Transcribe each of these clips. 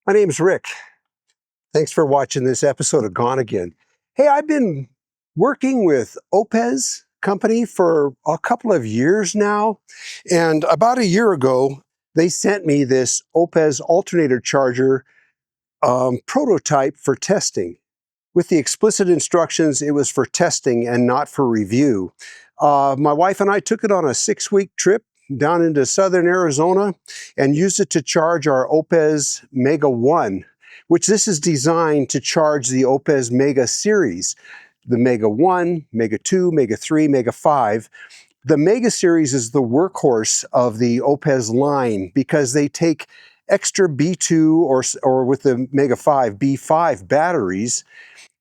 My name's Rick. Thanks for watching this episode of Gonagain. Hey, I've been working with OUPES company for a couple of years now, and about a year ago, they sent me this OUPES Alternator Charger prototype for testing. With the explicit instructions, it was for testing and not for review. My wife and I took it on a 6-week trip down into southern Arizona and used it to charge our OUPES Mega 1, which this is designed to charge the OUPES Mega series. The Mega 1, Mega 2, Mega 3, Mega 5. The Mega series is the workhorse of the OUPES line because they take extra B2 or with the Mega 5, B5 batteries,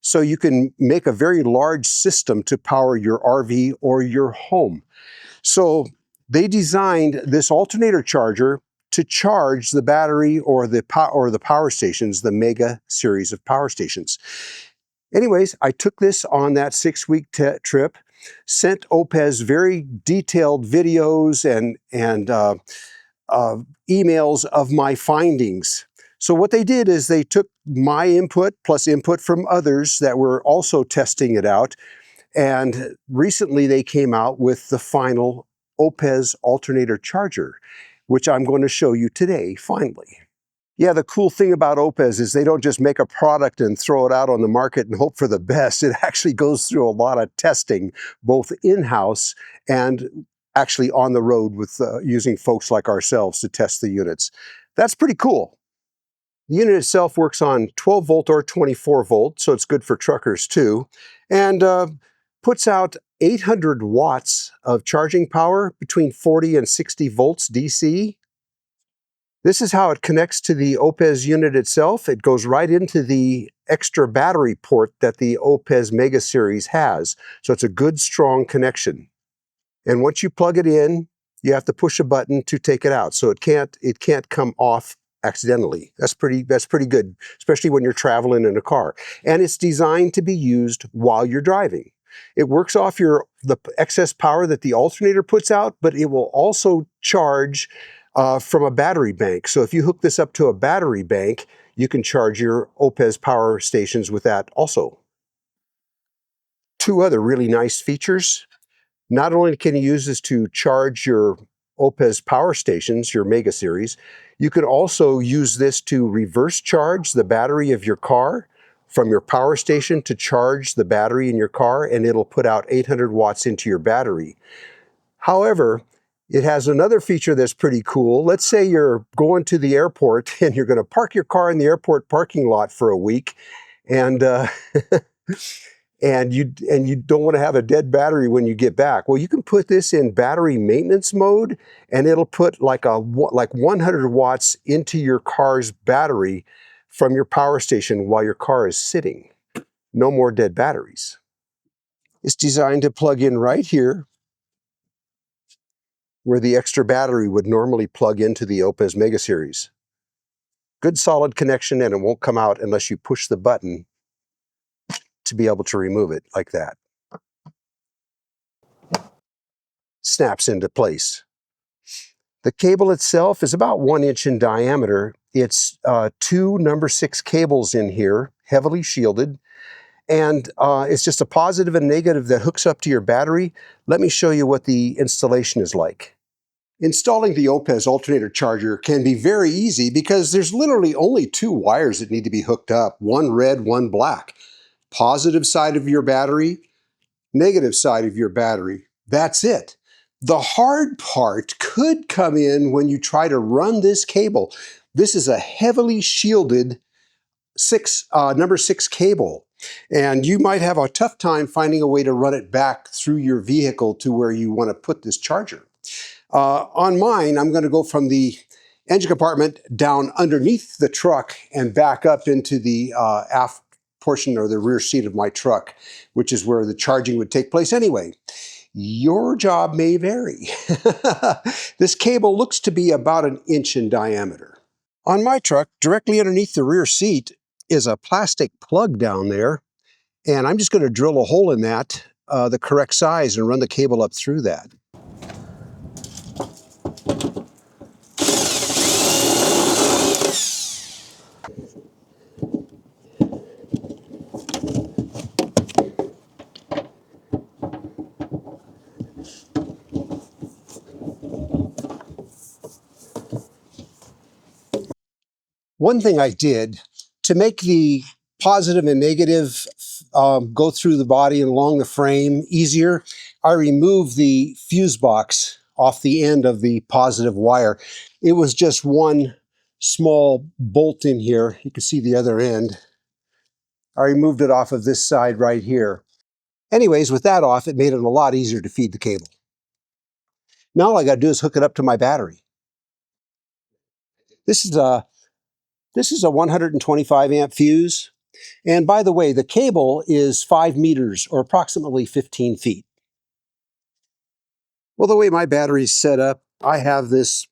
so you can make a very large system to power your RV or your home. So they designed this alternator charger to charge the battery or the power stations, the Mega series of power stations. Anyways, I took this on that 6-week trip, sent OUPES very detailed videos and emails of my findings. So what they did is they took my input plus input from others that were also testing it out, and recently they came out with the final OUPES Alternator Charger, which I'm going to show you today, finally. Yeah, the cool thing about OUPES is they don't just make a product and throw it out on the market and hope for the best. It actually goes through a lot of testing, both in-house and actually on the road with using folks like ourselves to test the units. That's pretty cool. The unit itself works on 12 volt or 24 volt, so it's good for truckers too, and puts out 800 watts of charging power between 40 and 60 volts DC. This is how it connects to the OUPES unit itself. It goes right into the extra battery port that the OUPES Mega series has. So it's a good, strong connection. And once you plug it in, you have to push a button to take it out. So it can't come off accidentally. That's pretty good, especially when you're traveling in a car. And it's designed to be used while you're driving. It works off the excess power that the alternator puts out, but it will also charge from a battery bank. So if you hook this up to a battery bank, you can charge your OUPES power stations with that also. Two other really nice features. Not only can you use this to charge your OUPES power stations, your Mega series, you can also use this to reverse charge the battery of your car from your power station to charge the battery in your car, and it'll put out 800 watts into your battery. However, it has another feature that's pretty cool. Let's say you're going to the airport and you're going to park your car in the airport parking lot for a week, and and you don't want to have a dead battery when you get back. Well, you can put this in battery maintenance mode, and it'll put like 100 watts into your car's battery from your power station while your car is sitting. No more dead batteries. It's designed to plug in right here, where the extra battery would normally plug into the OUPES Mega series. Good solid connection, and it won't come out unless you push the button to be able to remove it like that. Snaps into place. The cable itself is about 1 inch in diameter. It's 2 number 6 cables in here, heavily shielded, and it's just a positive and negative that hooks up to your battery. Let me show you what the installation is like. Installing the OUPES Alternator Charger can be very easy because there's literally only 2 wires that need to be hooked up, one red, one black. Positive side of your battery, negative side of your battery. That's it. The hard part could come in when you try to run this cable. This is a heavily shielded number 6 cable, and you might have a tough time finding a way to run it back through your vehicle to where you want to put this charger. On mine, I'm going to go from the engine compartment down underneath the truck and back up into the aft portion or the rear seat of my truck, which is where the charging would take place anyway. Your job may vary. This cable looks to be about 1 inch in diameter. On my truck, directly underneath the rear seat is a plastic plug down there, and I'm just going to drill a hole in that, the correct size, and run the cable up through that. One thing I did to make the positive and negative go through the body and along the frame easier, I removed the fuse box off the end of the positive wire. It was just one small bolt in here. You can see the other end. I removed it off of this side right here. Anyways, with that off, it made it a lot easier to feed the cable. Now all I got to do is hook it up to my battery. This is a 125 amp fuse. And by the way, the cable is 5 meters or approximately 15 feet. Well, the way my battery is set up, I have this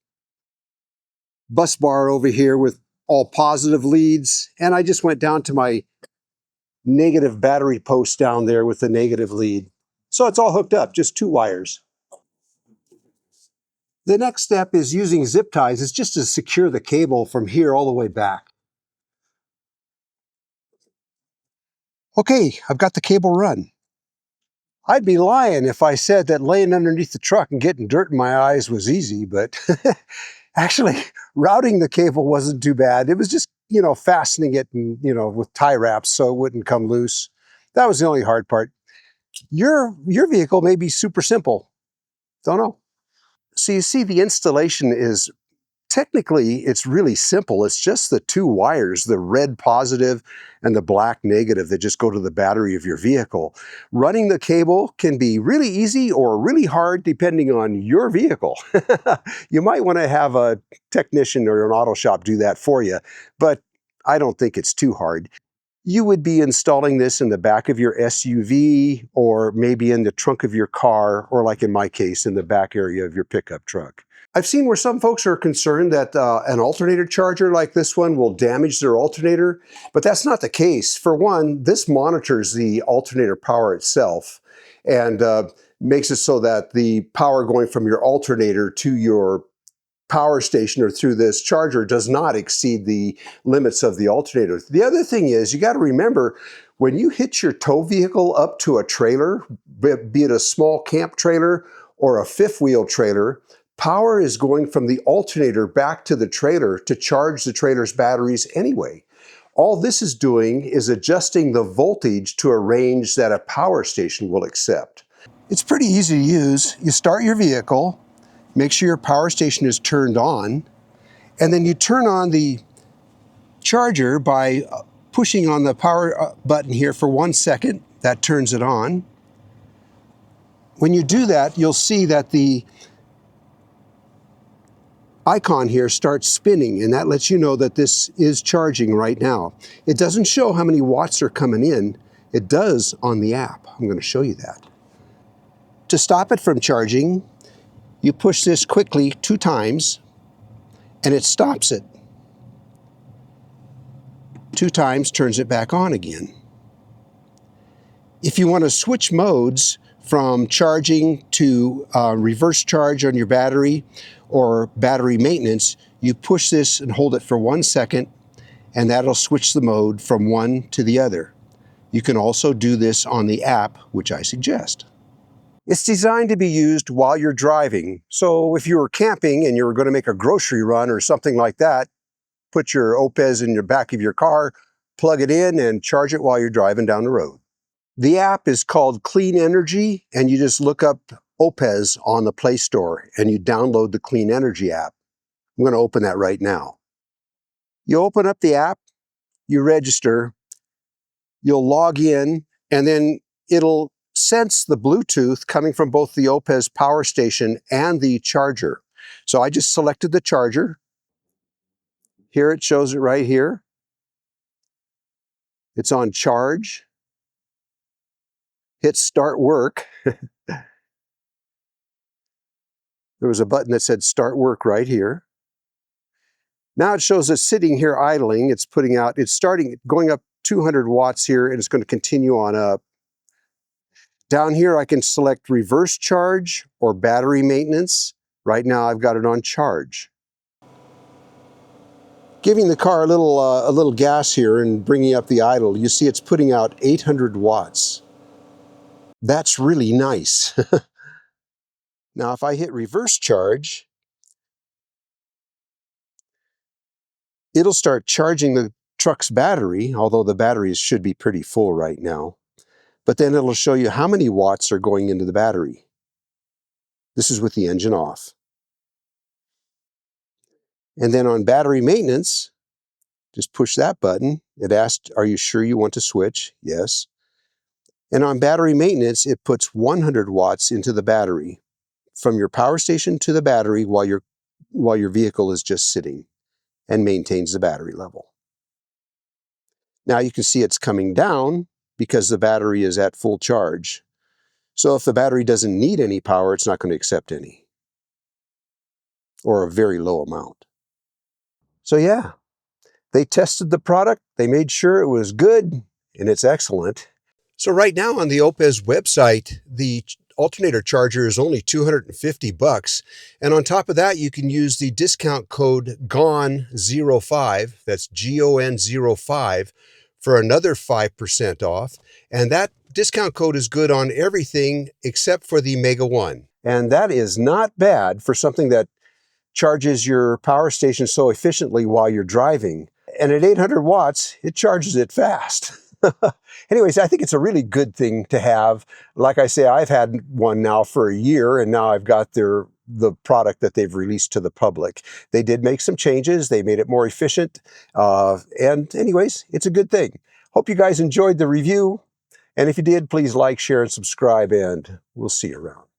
bus bar over here with all positive leads, and I just went down to my negative battery post down there with the negative lead. So it's all hooked up, just 2 wires. The next step is using zip ties. It's just to secure the cable from here all the way back. Okay, I've got the cable run. I'd be lying if I said that laying underneath the truck and getting dirt in my eyes was easy, but actually routing the cable wasn't too bad. It was just, fastening it and, with tie wraps so it wouldn't come loose. That was the only hard part. Your vehicle may be super simple. Don't know. So you see the installation is technically, it's really simple. It's just the 2 wires, the red positive and the black negative that just go to the battery of your vehicle. Running the cable can be really easy or really hard depending on your vehicle. You might want to have a technician or an auto shop do that for you, but I don't think it's too hard. You would be installing this in the back of your SUV or maybe in the trunk of your car, or like in my case, in the back area of your pickup truck. I've seen where some folks are concerned that an alternator charger like this one will damage their alternator, but that's not the case. For one, this monitors the alternator power itself and makes it so that the power going from your alternator to your power station or through this charger does not exceed the limits of the alternator. The other thing is, you got to remember, when you hitch your tow vehicle up to a trailer, be it a small camp trailer or a fifth wheel trailer, power is going from the alternator back to the trailer to charge the trailer's batteries anyway. All this is doing is adjusting the voltage to a range that a power station will accept. It's pretty easy to use. You start your vehicle, make sure your power station is turned on, and then you turn on the charger by pushing on the power button here for 1 second. That turns it on. When you do that, you'll see that the icon here starts spinning, and that lets you know that this is charging right now. It doesn't show how many watts are coming in. It does on the app. I'm going to show you that. To stop it from charging, you push this quickly 2 times, and it stops it. 2 times turns it back on again. If you want to switch modes from charging to reverse charge on your battery or battery maintenance, you push this and hold it for 1 second, and that'll switch the mode from one to the other. You can also do this on the app, which I suggest. It's designed to be used while you're driving. So if you were camping and you were going to make a grocery run or something like that, put your OUPES in the back of your car, plug it in, and charge it while you're driving down the road. The app is called Clean Energy, and you just look up OUPES on the Play Store and you download the Clean Energy app. I'm going to open that right now. You open up the app, you register, you'll log in, and then it'll sense the Bluetooth coming from both the OUPES power station and the charger. So I just selected the charger. Here it shows it right here. It's on charge. Hit start work. There was a button that said start work right here. Now it shows us sitting here idling. It's going up 200 watts here, and it's going to continue on up. Down here I can select reverse charge or battery maintenance. Right now I've got it on charge. Giving the car a little gas here and bringing up the idle, you see it's putting out 800 watts. That's really nice. Now, if I hit reverse charge, it'll start charging the truck's battery, although the batteries should be pretty full right now. But then it'll show you how many watts are going into the battery. This is with the engine off. And then on battery maintenance, just push that button. It asks, are you sure you want to switch? Yes. And on battery maintenance, it puts 100 watts into the battery from your power station to the battery while your vehicle is just sitting, and maintains the battery level. Now you can see it's coming down because the battery is at full charge. So if the battery doesn't need any power, it's not going to accept any, or a very low amount. So yeah, they tested the product, they made sure it was good, and it's excellent. So right now on the OUPES website, the alternator charger is only $250. And on top of that, you can use the discount code GON05, that's GON05, for another 5% off. And that discount code is good on everything except for the Mega 1. And that is not bad for something that charges your power station so efficiently while you're driving. And at 800 watts, it charges it fast. Anyways, I think it's a really good thing to have. Like I say, I've had one now for a year, and now I've got the product that they've released to the public. They did make some changes. They made it more efficient. And anyways, it's a good thing. Hope you guys enjoyed the review. And if you did, please like, share, and subscribe, and we'll see you around.